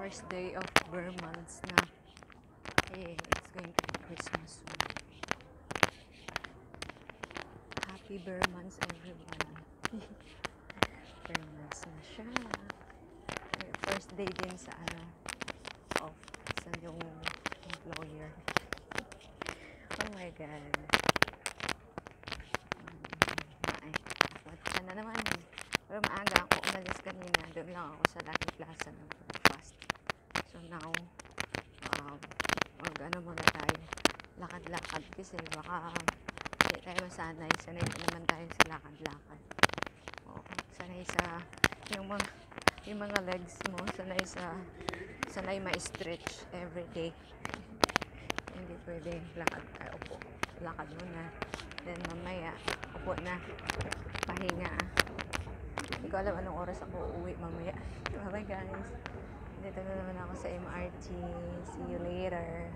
first day of Burr months na. It's going to be Christmas soon. Happy Burr months, everyone. Burr months na siya. First day din sa off sa yung employer. Oh my God. Ay, na naman. Pero maaga ako umalis kanina. Doon lang ako sa Lucky Plaza ng breakfast. So now, muna tayo. Lakad-lakad kasi baka hindi tayo masanay. Sanay pa naman tayo sa lakad-lakad. Oo, sanay sa yung mga legs mo. Sanay ma-stretch everyday. Hindi pwede lakad tayo. Upo. Lakad muna. Then mamaya, upo na. Pahinga. Hindi ko alam anong oras ako uuwi mamaya. Bye guys. Dito na naman ako sa MRT. See you later.